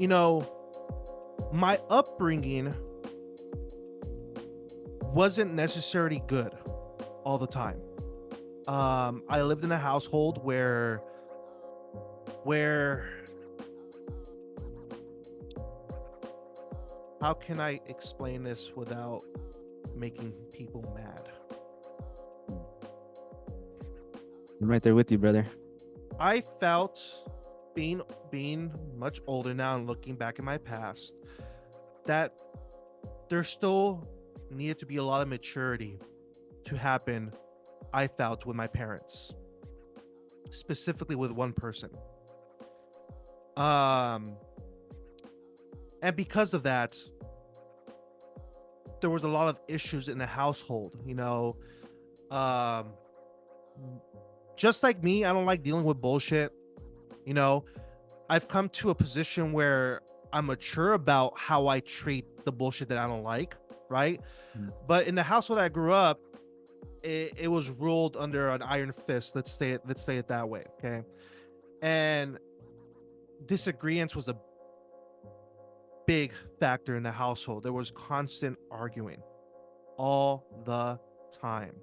you know, my upbringing wasn't necessarily good all the time. I lived in a household where how can I explain this without making people mad? I'm right there with you, brother. I felt being being much older now and looking back in my past that there still needed to be a lot of maturity to happen. I felt with my parents, specifically with one person. Um, and because of that, there was a lot of issues in the household. Um, just like me, I don't like dealing with bullshit. You know, I've come to a position where I'm mature about how I treat the bullshit that I don't like, right? Mm. But in the household I grew up, it was ruled under an iron fist. Let's say it that way, okay? And disagreements was a big factor in the household. There was constant arguing all the time.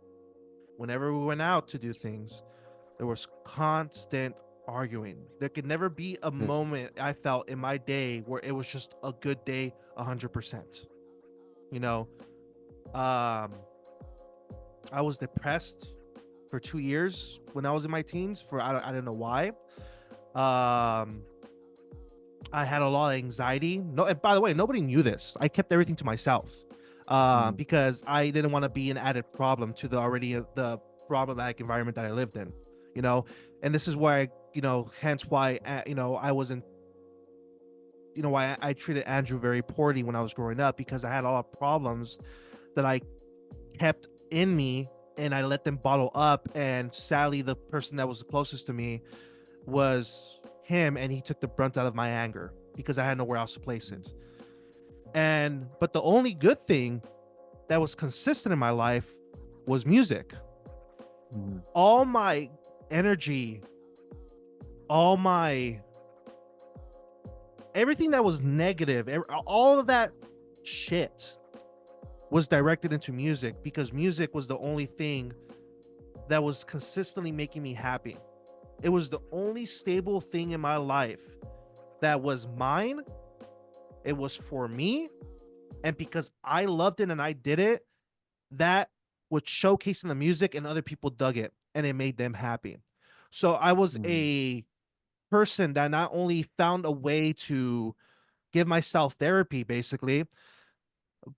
Whenever we went out to do things, there was constant arguing. There could never be a Uh, moment I felt in my day where it was just a good day 100%. You know, um I was depressed for 2 years when I was in my teens for I don't know why. Um I had a lot of anxiety. No, and by the way, nobody knew this. I kept everything to myself mm, because I didn't want to be an added problem to the already the problematic environment that I lived in. You know, and this is why hence why I wasn't why I treated Andrew very poorly when I was growing up because I had a lot of problems that I kept in me and I let them bottle up. And sadly, the person that was the closest to me was him, and he took the brunt out of my anger because I had nowhere else to place mm, it. But the only good thing that was consistent in my life was music. mm, All my energy, all my everything that was negative, all of that shit was directed into music because music was the only thing that was consistently making me happy. It was the only stable thing in my life that was mine. It was for me. And because I loved it and I did it, that was showcasing the music and other people dug it and it made them happy. So I was mm. a person that not only found a way to give myself therapy, basically,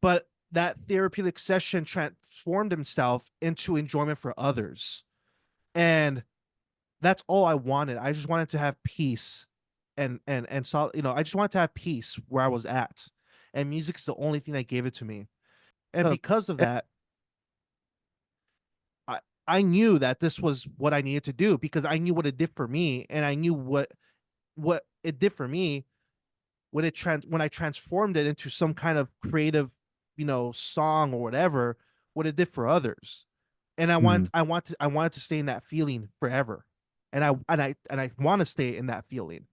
but that therapeutic session transformed himself into enjoyment for others. And that's all I wanted. I just wanted to have peace and so I just wanted to have peace where I was at. And music is the only thing that gave it to me. And So, because of eh, that, I I knew that this was what I needed to do because I knew what it did for me and I knew what it did for me when I transformed it into some kind of creative, song or whatever, what it did for others. And mm, I wanted to stay in that feeling forever. And I want to stay in that feeling,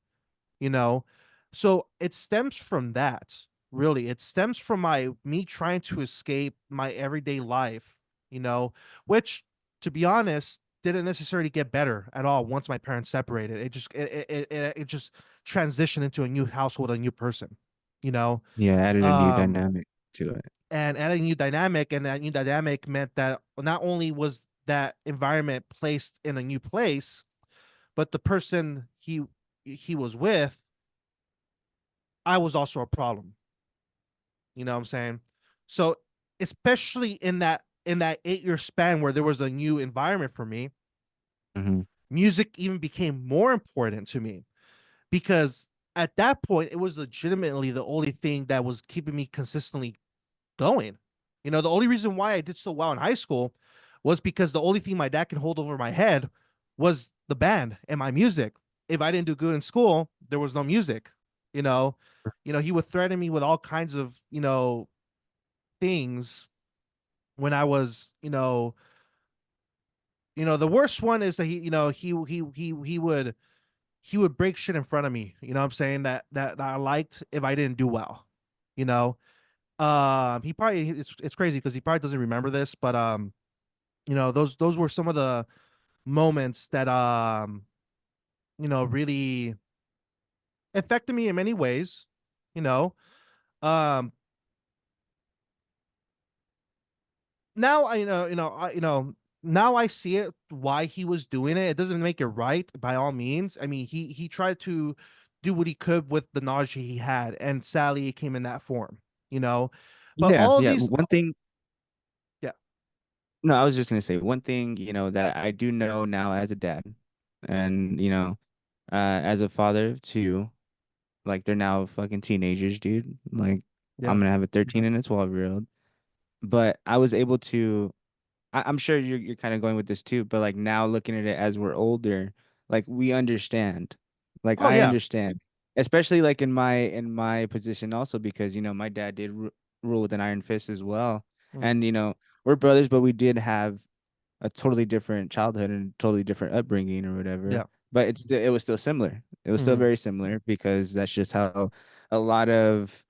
you know. So it stems from that, really. It stems from my me trying to escape my everyday life, you know, which to be honest didn't necessarily get better at all once my parents separated. It just transitioned into a new household, a new person, you know. yeah, added a new um dynamic to it. and adding a new dynamic, and that new dynamic meant that not only was that environment placed in a new place, but the person he was with, I was also a problem. You know what I'm saying? So especially in that 8 year span where there was a new environment for me, Hmm. music even became more important to me because at that point it was legitimately the only thing that was keeping me consistently going. The only reason why I did so well in high school was because the only thing my dad could hold over my head was the band and my music. If I didn't do good in school, there was no music. You know, he would threaten me with all kinds of, things when I was, the worst one is that he would he would break shit in front of me. You know what I'm saying? That I liked if I didn't do well. You know, he probably it's crazy because he probably doesn't remember this, but those were some of the moments that really affected me in many ways. You know, um, now I now I see it why he was doing it. It doesn't make it right by all means. I mean, he tried to do what he could with the knowledge he had, and sadly, it came in that form. You know, but Yeah, all of yeah. these, One thing, yeah, no, I was just gonna say one thing, that I do know now as a dad, and as a father too. Like they're now fucking teenagers, dude. Like yeah, I'm gonna have a 13 and a 12-year-old. But I was able to. I'm sure you're kind of going with this too, but like now looking at it as we're older, like we understand. Like oh I yeah, understand, especially like in my position also because my dad did rule with an iron fist as well, mm, and we're brothers, but we did have a totally different childhood and totally different upbringing or whatever. yeah, But it was still similar. It was still mm, very similar because a lot of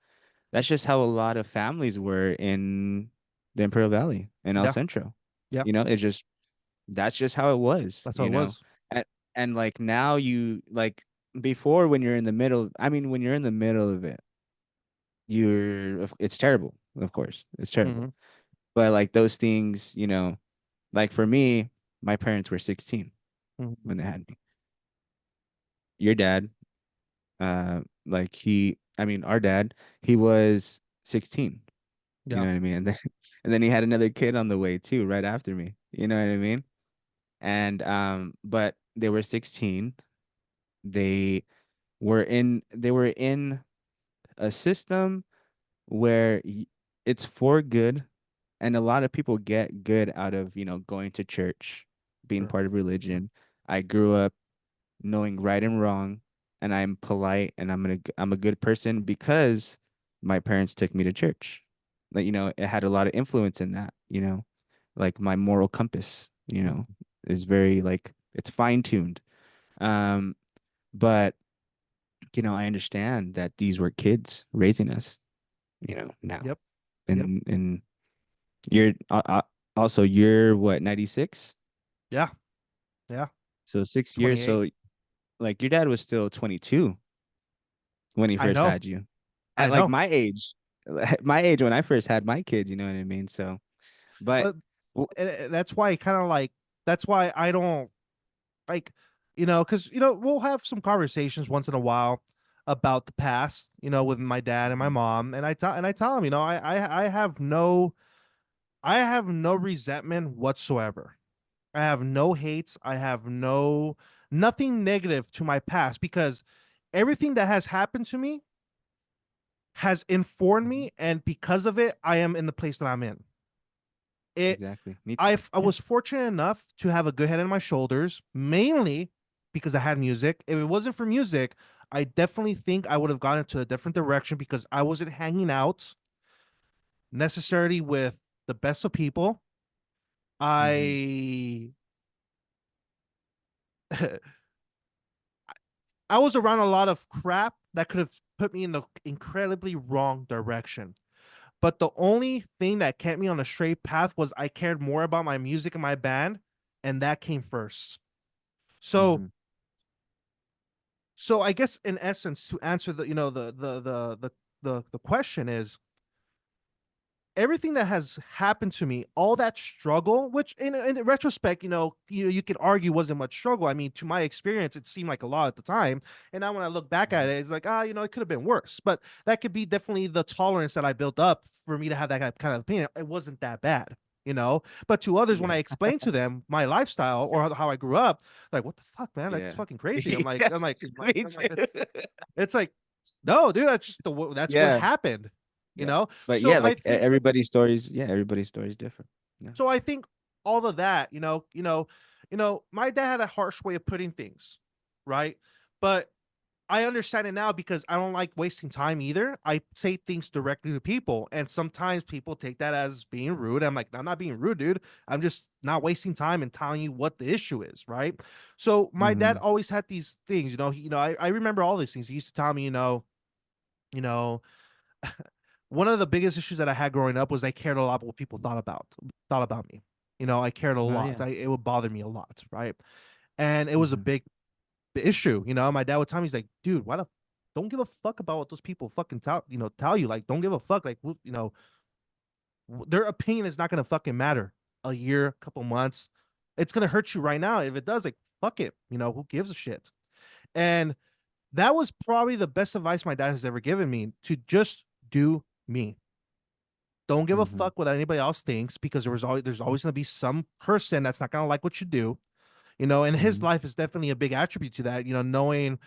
that's just how a lot of families were in the Imperial Valley and El yeah, Centro. yeah. It's just that's just how it was, That's how it was. And like now you like before when you're in the middle, I mean when you're in the middle of it, it's terrible, of course. It's terrible. Hmm. But like those things, like for me, my parents were 16 Hmm. when they had me. Your dad, like I mean, our dad, he was 16. You Yeah, know what I mean? And then and then he had another kid on the way too, right after me. You know what I mean? And but they were 16. They they were in a system where it's for good, and a lot of people get good out of, going to church, being sure. part of religion. I grew up knowing right and wrong, and I'm polite and I'm a good person because my parents took me to church. Like, it had a lot of influence in that, like my moral compass, Hmm. is very like it's fine-tuned. Um, but I understand that these were kids raising us, now. Yep. And you're also you're what, 96? Yeah. Yeah. So 6 years. 28. So like your dad was still 22 when he I first know. had you. I At like know. my age, my age when I first had my kids, you know what I mean? So, but But w- that's why kind of like that's why I don't like because we'll have some conversations once in a while about the past, with my dad and my Mhm, mom, and I tell him, I have no resentment whatsoever. I have no hates. I have nothing negative to my past because everything that has happened to me has informed mhm. me, and because of it, I am in the place that I'm in. It Exactly. Me too. I Yeah. was fortunate enough to have a good head on my shoulders, mainly because I had music. If it wasn't for music, I definitely think I would have gone into a different direction because I wasn't hanging out necessarily with the best of people. Hmm. I I was around a lot of crap that could have put me in the incredibly wrong direction. But the only thing that kept me on a straight path was I cared more about my music and my band, and that came first. So Hmm. so I guess in essence, to answer the question is everything that has happened to me, all that struggle, which in retrospect, you could argue wasn't much struggle. I mean, to my experience, it seemed like a lot at the time. And now when I look back at Hmm. it, it's like, it could have been worse. But that could be definitely the tolerance that I built up for me to have that kind of opinion. It wasn't that bad. But to others, when Yeah. I explain to them my lifestyle or how I grew up, like, what the fuck, man? That's Yeah. fucking crazy. Yeah. Me I'm like, too. it's like, no, dude, that's just that's what Yeah. happened. You Yeah. know, But so yeah, I like think everybody's story is different. Yeah. so I think all of that, my dad had a harsh way of putting things, right? But I understand it now because I don't like wasting time either. I say things directly to people, and sometimes people take that as being rude. I'm like, I'm not being rude, dude. I'm just not wasting time and telling you what the issue is, right? So my dad Mm-hmm. always had these things, I remember all these things. He used to tell me, you know, one of the biggest issues that I had growing up was I cared a lot what people thought about me. I cared a Oh lot. yeah. It would bother me a lot, right? And it was a Mm-hmm. big issue. My dad would tell me, he's like, dude, why the don't give a fuck about what those people fucking tell you. Like, don't give a fuck. Like, their opinion is not gonna fucking matter. A year, couple months, it's gonna hurt you right now. If it does, like, fuck it. Who gives a shit? And that was probably the best advice my dad has ever given me, to just do me. Don't give a Mm-hmm. fuck what anybody else thinks, because there's always gonna be some person that's not gonna like what you do. And his Mm-hmm. life is definitely a big attribute to that. Knowing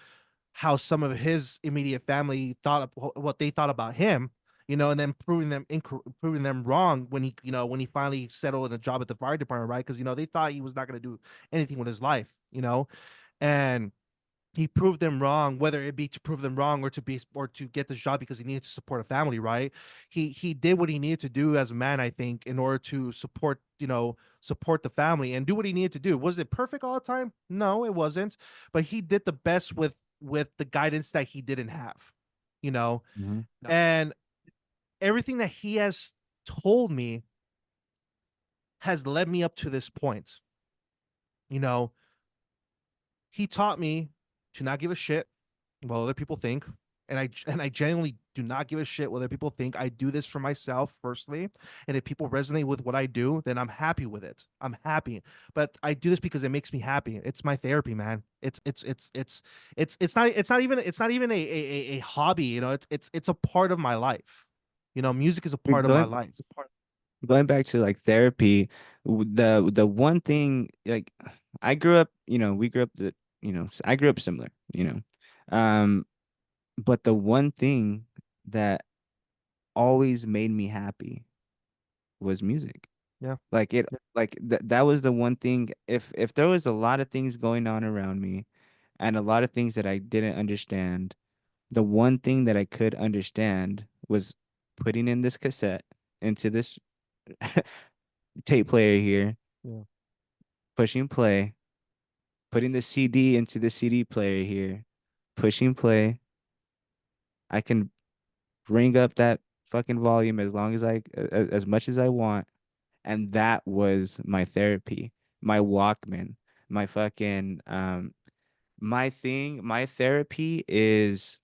how some of his immediate family thought of what they thought about him, and then proving them wrong when he finally settled in a job at the fire department, right? Because they thought he was not going to do anything with his life, and he proved them wrong, whether it be to prove them wrong or to get the job because he needed to support a family, right? He did what he needed to do as a man, I think, in order to support the family and do what he needed to do. Was it perfect all the time? No, it wasn't. But he did the best with the guidance that he didn't have, you know, Mm-hmm. and everything that he has told me has led me up to this point. You know, he taught me to not give a shit what other people think. And I genuinely do not give a shit what other people think. I do this for myself firstly, and if people resonate with what I do, then I'm happy with it. I'm happy, but I do this because it makes me happy. It's my therapy, man. It's not even a hobby. It's a part of my life. Music is a part of my Going life. going back to like therapy, the one thing like I grew up, we grew up I grew up similar. Um, but the one thing that always made me happy was music. Yeah, Like that was the one thing. If there was a lot of things going on around me and a lot of things that I didn't understand, the one thing that I could understand was putting in this cassette into this tape player here, yeah, pushing play, putting the CD into the CD player here, pushing play. I can bring up that fucking volume as long as as much as I want. And that was my therapy, my Walkman, my fucking my therapy is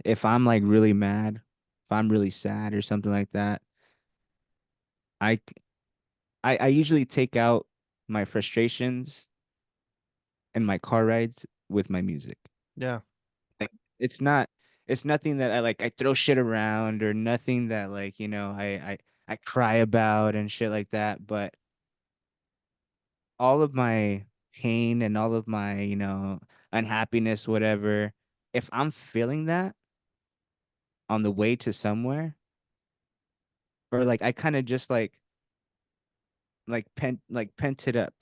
if I'm like really mad, if I'm really sad or something like that, I I usually take out my frustrations and my car rides with my music. yeah, Like it's not it's nothing that I like I throw shit around or nothing that like, I cry about and shit like that, but all of my pain and all of my, unhappiness, whatever, if I'm feeling that on the way to somewhere, or like I kind of just pent it up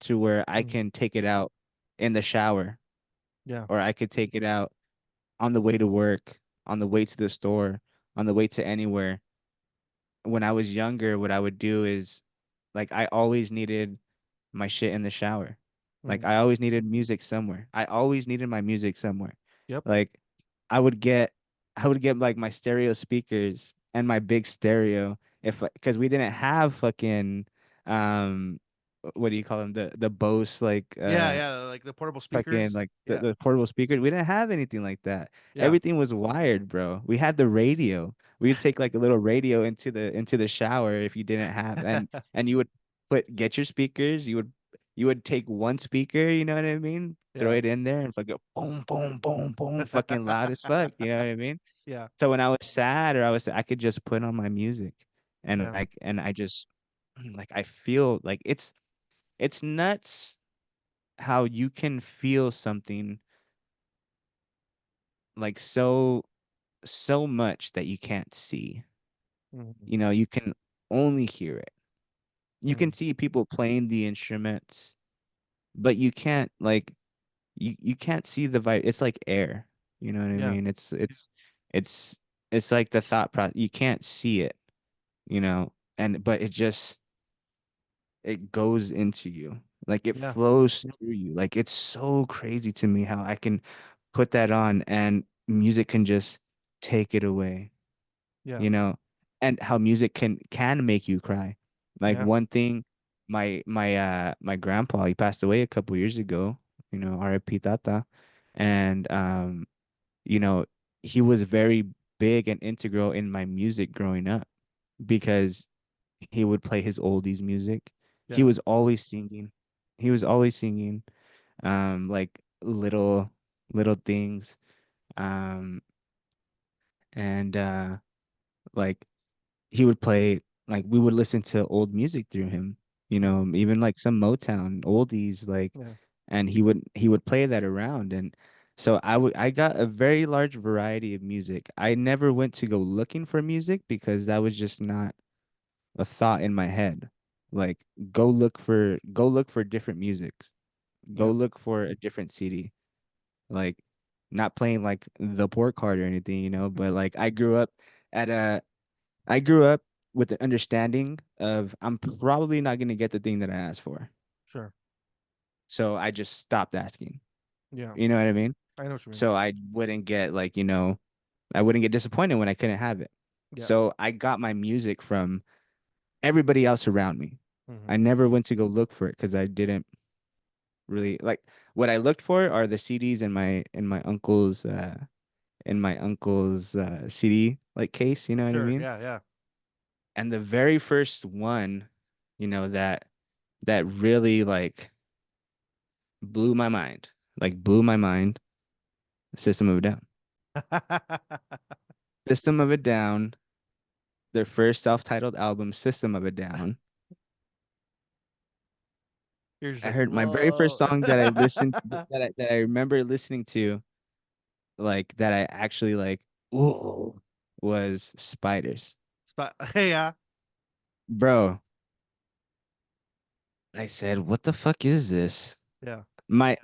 to where I mm, can take it out in the shower, yeah, or I could take it out on the way to work, on the way to the store, on the way to anywhere. When I was younger, what I would do is like I always needed my shit in the shower. Like mm, I always needed music somewhere. I always needed my music somewhere. yep, Like I would get I would get like my stereo speakers and my big stereo if because we didn't have fucking um what do you call them, the Bose like yeah, yeah. Like the portable fucking speakers. like Yeah, the portable speakers. We didn't have anything like that. yeah, Everything was wired, bro. We had the radio. We'd take like a little radio into the shower if you didn't have and you would get your speakers. You would take one speaker, you know what I mean? Throw yeah, it in there and fucking boom, boom, boom, boom, fucking loud as fuck. You know what I mean? yeah, So when I was sad or I could just put on my music and yeah, I just like I feel like it's nuts how you can feel something like so much that you can't see. mm, You can only hear it. You can mm, see people playing the instruments, but you can't like you can't see the vibe. It's like air. You know what I Yeah. mean? It's it's like the thought process. You can't see it, you know, and but it just it goes into you. Like it Yeah. flows through you. Like it's so crazy to me how I can put that on and music can just take it away, Yeah. you know, and how music can make you cry. Like Yeah. one thing, my grandpa, he passed away a couple years ago, you know, R.I.P. Tata. And you know, he was very big and integral in my music growing up because he would play his oldies music. He Yeah. was always singing. He was always singing like little things. Um and like he would play like we would listen to old music through him, you Hmm. know, even like some Motown oldies like Yeah. and he would play that around and so I got a very large variety of music. I never went to go looking for music because that was just not a thought in my head. Like go look for different musics. Go Yeah. look for a different CD. Like not playing like the poor card or anything, you know, but like at a I grew up with the understanding of I'm probably not going to get the thing that I asked for. Sure. So I just stopped asking. Yeah. You know what I mean? I know what you mean. So I wouldn't get like, you know, I wouldn't get disappointed when I couldn't have it. Yeah. So I got my music from everybody else around me. Hmm. I never went to go look for it because I didn't really like what I looked for are the CDs in my uncle's CD like case, you know what I Sure. mean? Yeah. Yeah. And the very first one, you know, that really like blew my mind, System of a Down. System of a Down, their first self-titled album, System of a Down. You're just I like, heard my very first whoa. song that I listened that I remember listening to, like that I actually like, ooh, was Spiders. Spot. Yeah. Bro, I said, what the fuck is this? Yeah. My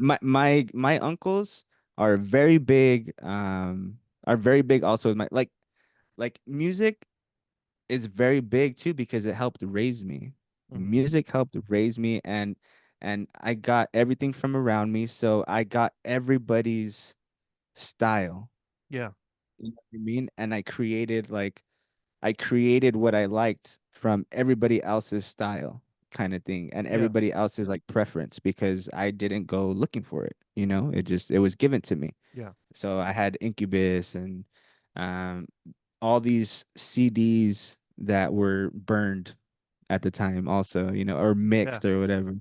uncles are very big, are very big also with my like music is very big too because it helped raise me. Hmm. Music helped raise me and I got everything from around me, so I got everybody's style. Yeah. You know what I mean? And I created what I liked from everybody else's style kind of thing and Yeah. everybody else's like preference because I didn't go looking for it, you know? It was given to me. Yeah. So I had Incubus and um all these CDs that were burned at the time also, you know, or Yeah. mixed or whatever.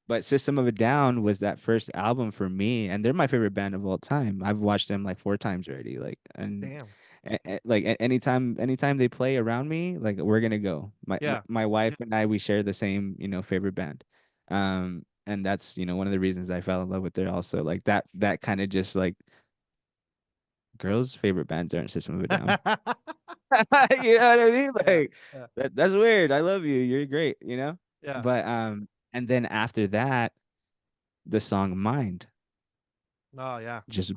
But System of a Down was that first album for me, and they're my favorite band of all time. I've watched them like 4 times already, like and Damn. anytime they play around me, like we're gonna go. Yeah. My wife and I we share the same, you know, favorite band. And that's, you know, one of the reasons I fell in love with it also. Like that kind of just like girls' favorite bands aren't System of a Down. You know what I mean? Yeah. Like Yeah. that's weird. I love you. You're great, you know? Yeah. But and then after that, the song Mind Oh yeah. just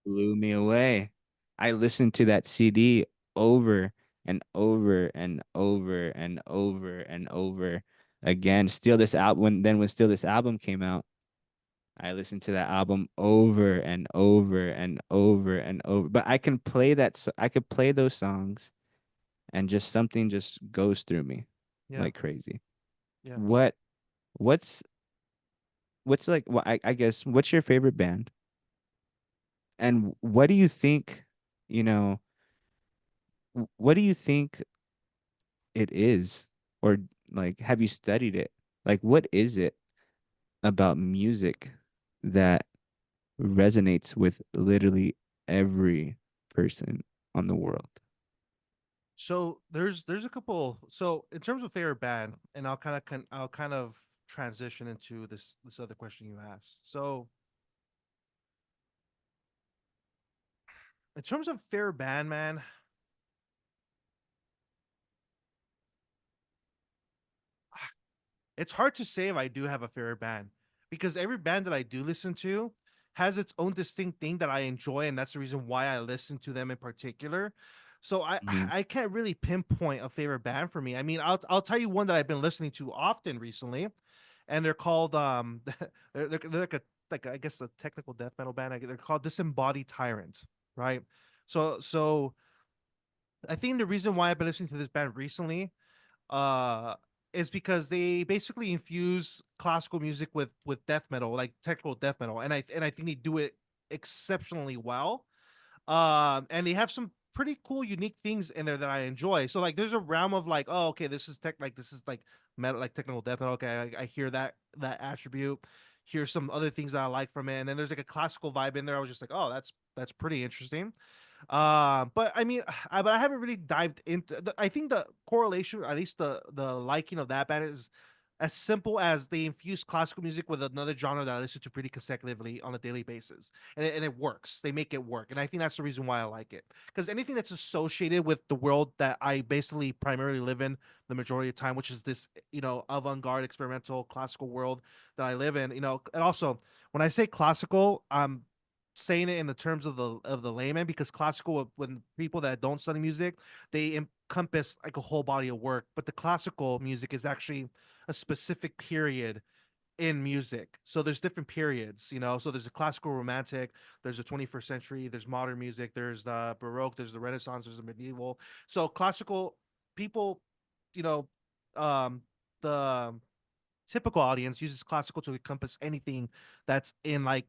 blew me away. I listened to that CD over and over and over and over and over again. Still this album when Still This Album came out, I listened to that album over and over and over and over. But I could play those songs and just something just goes through me Yeah. like crazy. Yeah. What what's what's like what I guess what's your favorite band? And what do you think, you know, what do you think it is? Or like have you studied it? Like what is it about music that resonates with literally every person on the world? So there's a couple. So in terms of favorite band, and I'll kind of transition into this other question you asked. So in terms of favorite band, man, it's hard to say if I do have a favorite band because every band that I do listen to has its own distinct thing that I enjoy, and that's the reason why I listen to them in particular. So I Mm-hmm. I can't really pinpoint a favorite band for me. I mean, I'll tell you one that I've been listening to often recently, and they're called they're like I guess a technical death metal band. They're called Disembodied Tyrant, right? So I think the reason why I've been listening to this band recently uh is because they basically infuse classical music with death metal, like technical death metal, and I think they do it exceptionally well. And they have some pretty cool, unique things in there that I enjoy. So like, there's a realm of like, oh, okay, this is like metal, like technical death metal. Okay, I hear that attribute. Here's some other things that I like from it, and then there's like a classical vibe in there. I was just like, oh, that's pretty interesting. But I mean, but I haven't really dived into. I think the correlation, at least the liking of that band, is as simple as they infuse classical music with another genre that I listen to pretty consecutively on a daily basis, and it works. They make it work, and I think that's the reason why I like it. Because anything that's associated with the world that I basically primarily live in the majority of the time, which is this avant-garde experimental classical world that I live in, and also when I say classical, I'm saying it in the terms of the layman, because classical, when people that don't study music, they encompass like a whole body of work, but the classical music is actually a specific period in music. So there's different periods, so there's a classical romantic, there's a 21st century, there's modern music, there's the baroque, there's the renaissance, there's the medieval. So classical people, you know um the typical audience uses classical to encompass anything that's in like,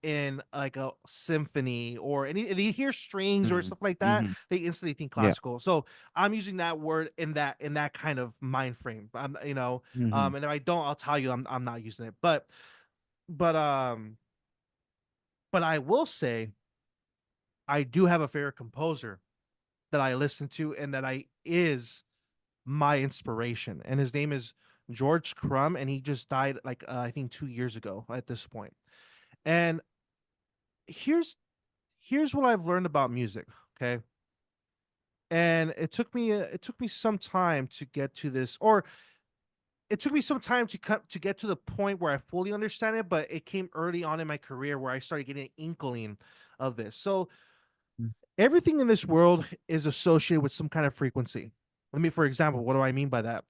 in like a symphony, or any, if you hear strings or Mm-hmm. stuff like that, Mm-hmm. they instantly think Yeah. classical. So I'm using that word in that kind of mind frame. Mm-hmm. And if I don't, I'll tell you I'm not using it. But but I will say I do have a favorite composer that I listen to and that I is my inspiration, and his name is George Crumb, and he just died like I think 2 years ago at this point. And here's here's what I've learned about music. Okay. And it took me some time to get to this, or it took me some time to get to the point where I fully understand it, but it came early on in my career where I started getting an inkling of this. So everything in this world is associated with some kind of frequency. Let me, for example, what do I mean by that?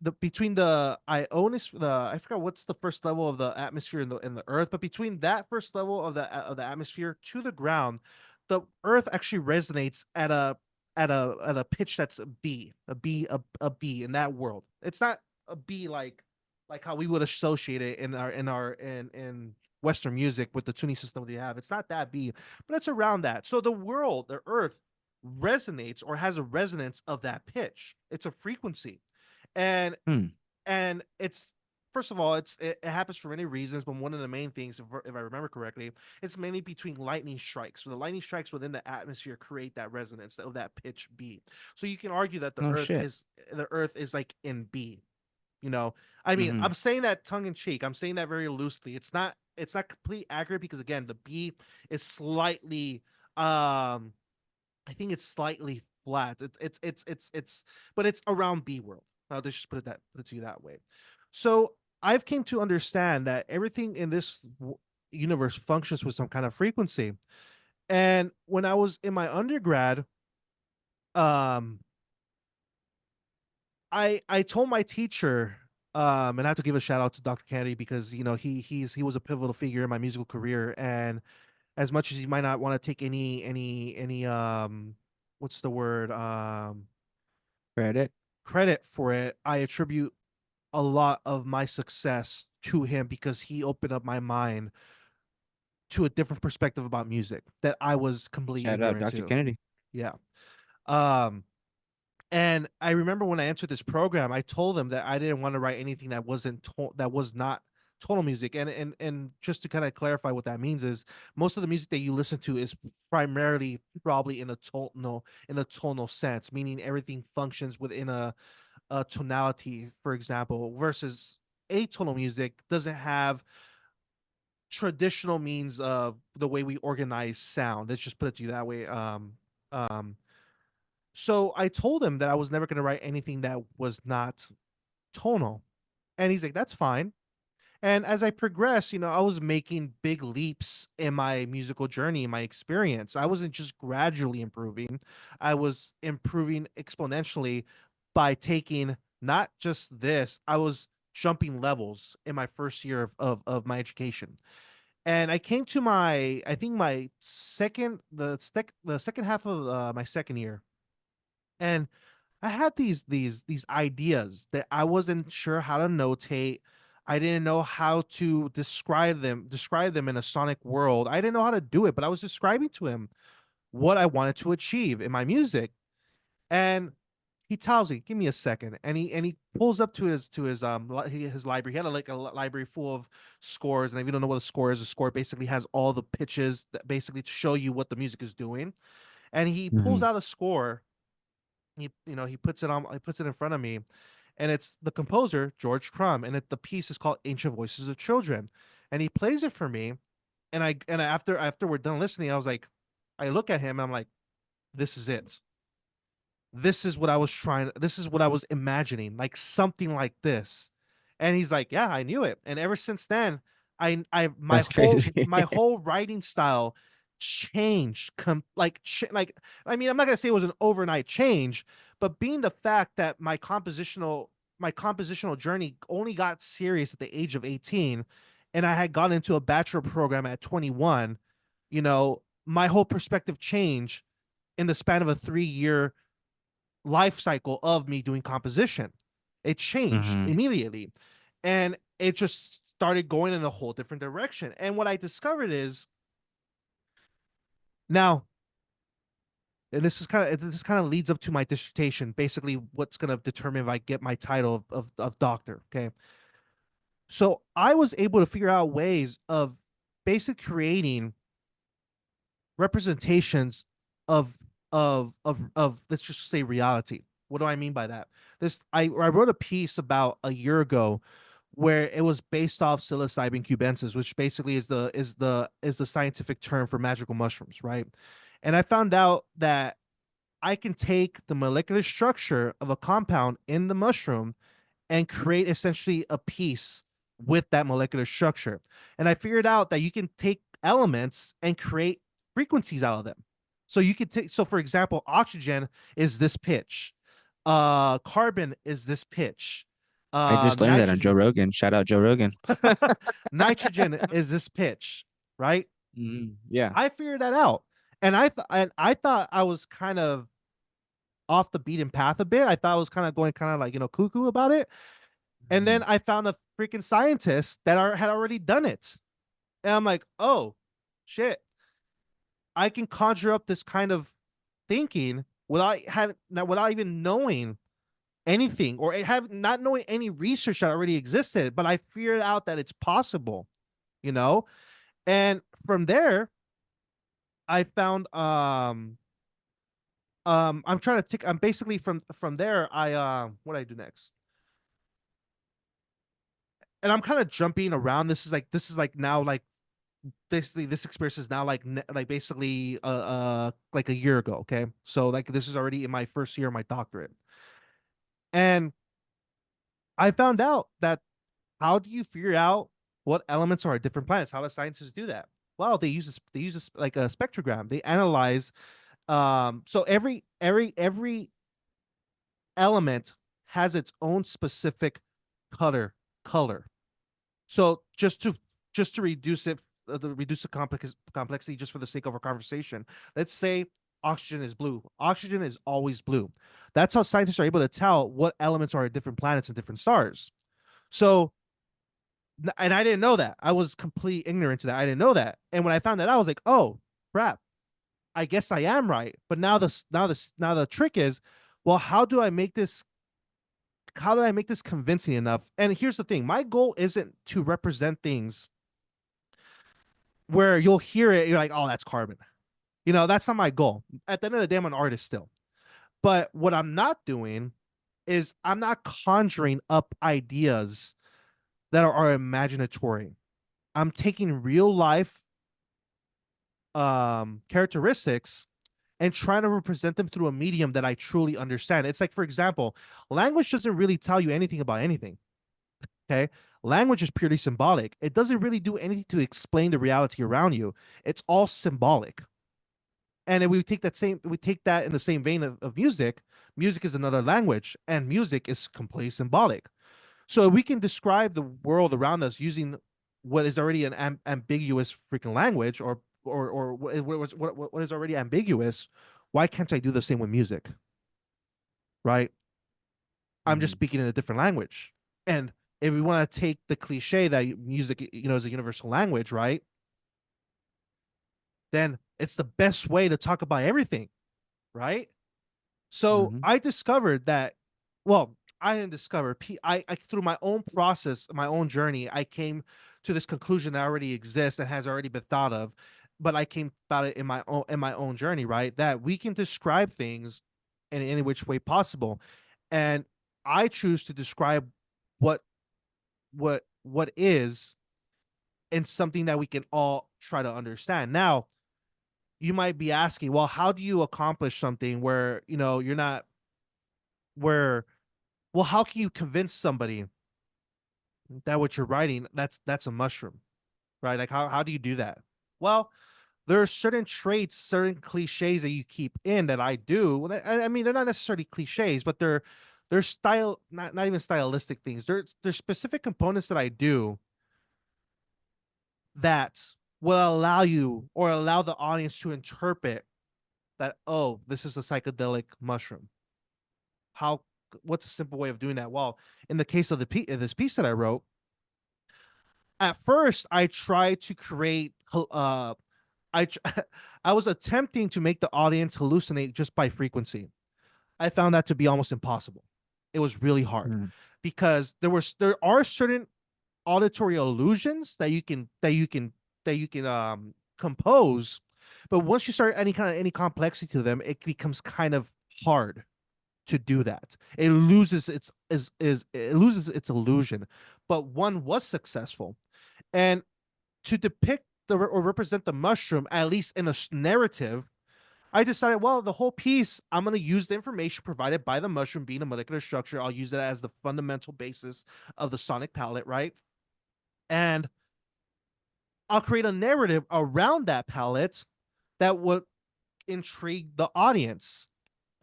The between the ionosphere, I forgot what's the first level of the atmosphere in the earth, but between that first level of the atmosphere to the ground, the earth actually resonates at a pitch that's a B in that world. It's not a B like how we would associate it in Western music with the tuning system we have. It's not that B, but it's around that. So the world, the earth, resonates or has a resonance of that pitch. It's a frequency. And Hmm. it's, first of all, it happens for many reasons, but one of the main things, if I remember correctly, it's mainly between lightning strikes. So the lightning strikes within the atmosphere create that resonance of that pitch B. So you can argue that Oh shit. the earth is like in B. I mean, Mm-hmm. I'm saying that tongue in cheek. I'm saying that very loosely. It's not complete accurate, because again, the B is slightly I think it's slightly flat. It's but it's around B world. I'll just put it to you that way. So I've came to understand that everything in this universe functions with some kind of frequency. And when I was in my undergrad, um, I told my teacher, and I have to give a shout out to Dr. Kennedy, because he was a pivotal figure in my musical career. And as much as you might not want to take any what's the word, Credit. credit for it, I attribute a lot of my success to him, because he opened up my mind to a different perspective about music that I was completely Shout out ignorant Dr. to. Kennedy. Yeah. Um and I remember when I entered this program, I told him that I didn't want to write anything that was not tonal music. And just to kind of clarify what that means is, most of the music that you listen to is primarily probably in a tonal sense, meaning everything functions within a tonality, for example, versus atonal music doesn't have traditional means of the way we organize sound. Let's just put it to you that way. Um, so I told him that I was never going to write anything that was not tonal, and he's like, "That's fine." And as I progressed, I was making big leaps in my musical journey, in my experience. I wasn't just gradually improving, I was improving exponentially by taking not just this, I was jumping levels in my first year of my education. And I came to I think my the second half of my second year, and I had these ideas that I wasn't sure how to notate. I didn't know how to describe them in a sonic world. I didn't know how to do it, but I was describing to him what I wanted to achieve in my music. And he tells me, "Give me a second." And he pulls up to his library. He had like a library full of scores, and if you don't know what a score is, a score basically has all the pitches that basically to show you what the music is doing. And he pulls Hmm. out a score. He puts it in front of me, and it's the composer George Crumb, and the piece is called Ancient Voices of Children, and he plays it for me, after we're done listening, I look at him and I'm like, this is it. This is what I was imagining, like something like this. And he's like, yeah, I knew it. And ever since then, I That's crazy. my whole writing style changed like I mean, I'm not gonna say it was an overnight change, but being the fact that my compositional journey only got serious at the age of 18, and I had gone into a bachelor program at 21, my whole perspective changed in the span of a 3 year life cycle of me doing composition. It changed Hmm. immediately. And it just started going in a whole different direction. And what I discovered is now, and this kind of leads up to my dissertation, basically what's going to determine if I get my title of doctor. Okay. So I was able to figure out ways of basically creating representations of of let's just say reality. What do I mean by that? I wrote a piece about a year ago where it was based off psilocybin cubensis, which basically is the scientific term for magical mushrooms, right? And I found out that I can take the molecular structure of a compound in the mushroom and create essentially a piece with that molecular structure. And I figured out that you can take elements and create frequencies out of them. So you could take, so for example, oxygen is this pitch, carbon is this pitch, I just learned that on Joe nitrogen, Rogan. Shout out Joe Rogan. nitrogen is this pitch, right? Yeah. I figured that out, and I thought I was kind of off the beaten path a bit. I thought I was kind of going kind of like cuckoo about it. And then Mhm. I found a freaking scientist had already done it. And I'm like, oh, shit. I can conjure up this kind of thinking without even knowing anything or have not knowing any research that already existed. But I figured out that it's possible, you know? And from there, I found I'm trying to take I'm basically from there, I what do I do next? And I'm kind of jumping around. This is like now like basically this experience is now like basically like a year ago. Okay, so like this is already in my first year of my doctorate, and I found out that how do you figure out what elements are at different planets? How do scientists do that? Well, they use this like a spectrogram. They analyze so every element has its own specific color. So just to reduce the complexity just for the sake of our conversation, let's say oxygen is blue. Oxygen is always blue. That's how scientists are able to tell what elements are at different planets and different stars. So, and I didn't know that. I was completely ignorant to that. I didn't know that. And when I found that out, I was like, oh crap, I guess I am right. But now the trick is, well, how do I make this convincing enough? And here's the thing: my goal isn't to represent things where you'll hear it, you're like, oh, that's carbon. That's not my goal. At the end of the day, I'm an artist still. But what I'm not doing is I'm not conjuring up ideas that are imaginatory. I'm taking real life characteristics and trying to represent them through a medium that I truly understand. It's like, for example, language doesn't really tell you anything about anything. Okay. Language is purely symbolic. It doesn't really do anything to explain the reality around you. It's all symbolic. And then we take that in the same vein of music. Music is another language, and music is completely symbolic. So we can describe the world around us using what is already an ambiguous freaking language, or what is already ambiguous. Why can't I do the same with music? Right? I'm just Mm-hmm. speaking in a different language. And if we want to take the cliche that music, is a universal language, right? Then it's the best way to talk about everything, right? So Mm-hmm. I discovered that, well, I didn't discover. I through my own process, my own journey, I came to this conclusion that already exists and has already been thought of, but I came about it in my own journey, right? That we can describe things in any which way possible, and I choose to describe what what is in something that we can all try to understand. Now, you might be asking, well, how do you accomplish something where you're not where well, how can you convince somebody that what you're writing that's a mushroom, right? Like how do you do that? Well, there are certain traits, certain cliches that you keep in that I do. I mean, they're not necessarily cliches, but they're style, not even stylistic things. There's specific components that I do that will allow you or allow the audience to interpret that, oh, this is a psychedelic mushroom. How what's a simple way of doing that? Well, in the case of this piece that I wrote, at first I tried to create I I was attempting to make the audience hallucinate just by frequency. I found that to be almost impossible. It was really hard Mm-hmm. because there are certain auditory illusions that you can compose, but once you start any complexity to them, it becomes kind of hard to do that. It loses its it loses its illusion. But one was successful, and to depict or represent the mushroom, at least in a narrative, I decided, well, the whole piece, I'm going to use the information provided by the mushroom being a molecular structure. I'll use it as the fundamental basis of the sonic palette, right? And I'll create a narrative around that palette that would intrigue the audience.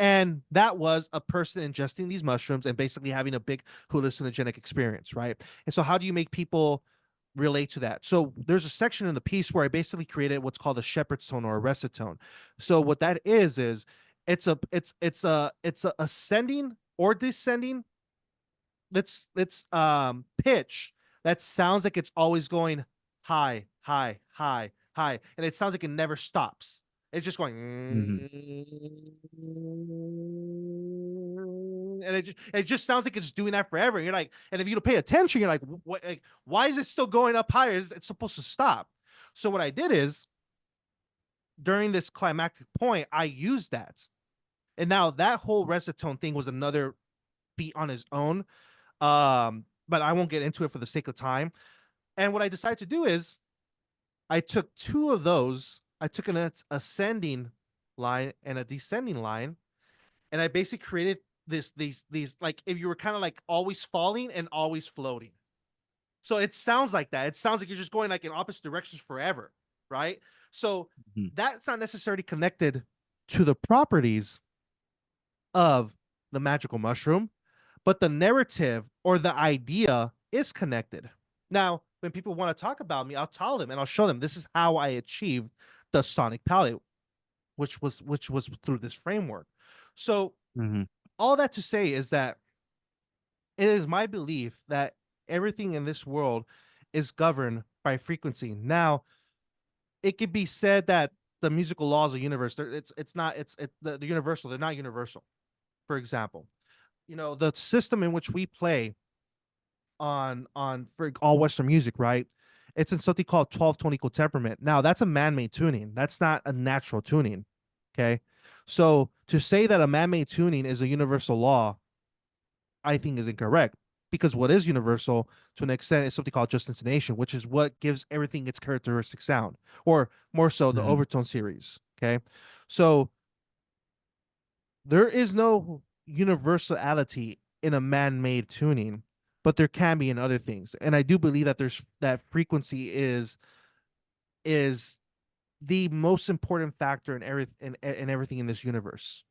And that was a person ingesting these mushrooms and basically having a big hallucinogenic experience, right? And so, how do you make people relate to that? So, there's a section in the piece where I basically created what's called a shepherd's tone or a recitone. So, what that is it's a ascending or descending let's pitch that sounds like it's always going high, high, high, high, and it sounds like it never stops. It's just going, Mm-hmm. and it just sounds like it's doing that forever. You're like, and if you don't pay attention, you're like, what? Like, why is it still going up higher? It's supposed to stop. So what I did is during this climactic point, I used that, and now that whole recitone thing was another beat on his own. But I won't get into it for the sake of time. And what I decided to do is I took two of those. I took an ascending line and a descending line, and I basically created these like if you were kind of like always falling and always floating. So it sounds like that. It sounds like you're just going like in opposite directions forever, right? So that's not necessarily connected to the properties of the magical mushroom, but the narrative or the idea is connected. Now, when people want to talk about me, I'll tell them and I'll show them this is how I achieved the sonic palette, which was through this framework. So Mm-hmm. all that to say is that it is my belief that everything in this world is governed by frequency. Now, it could be said that the musical laws of the universe, it's not the universal. They're not universal. For example, the system in which we play on for all Western music, right? It's in something called 12 tone equal temperament. Now, that's a man-made tuning. That's not a natural tuning. Okay. So to say that a man-made tuning is a universal law, I think is incorrect because what is universal to an extent is something called just intonation, which is what gives everything its characteristic sound, or more so the Mm-hmm. overtone series. Okay. So there is no universality in a man-made tuning, but there can be in other things. And I do believe that there's that frequency is the most important factor in everything in this universe.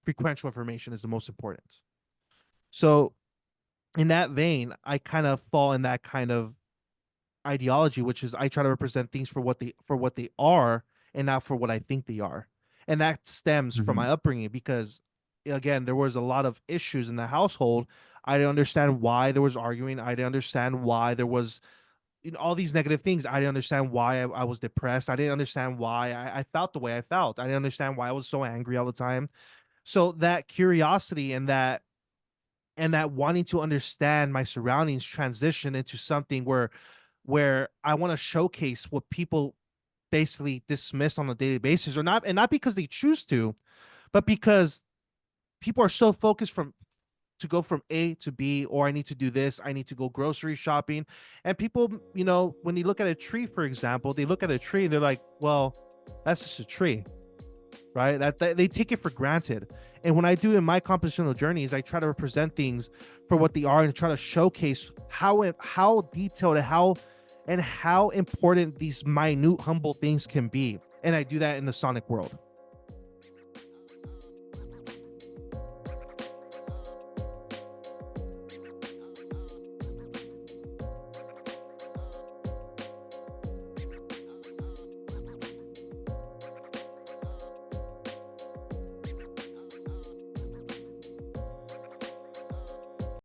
Frequential information is the most important. So in that vein, I kind of fall in that kind of ideology, which is I try to represent things for what they are and not for what I think they are. And that stems from Mm-hmm. my upbringing because again, there was a lot of issues in the household. I didn't understand why there was arguing. I didn't understand why there was all these negative things. I didn't understand why I was depressed. I didn't understand why I felt the way I felt. I didn't understand why I was so angry all the time. So that curiosity and that wanting to understand my surroundings transition into something where I want to showcase what people basically dismiss on a daily basis, or not, and not because they choose to, but because people are so focused from to go from A to B, or I need to do this, I need to go grocery shopping. And people, when you look at a tree, for example, they look at a tree and they're like, well, that's just a tree, right? That they take it for granted. And when I do in my compositional journeys, I try to represent things for what they are and try to showcase how detailed and how important these minute, humble things can be. And I do that in the sonic world.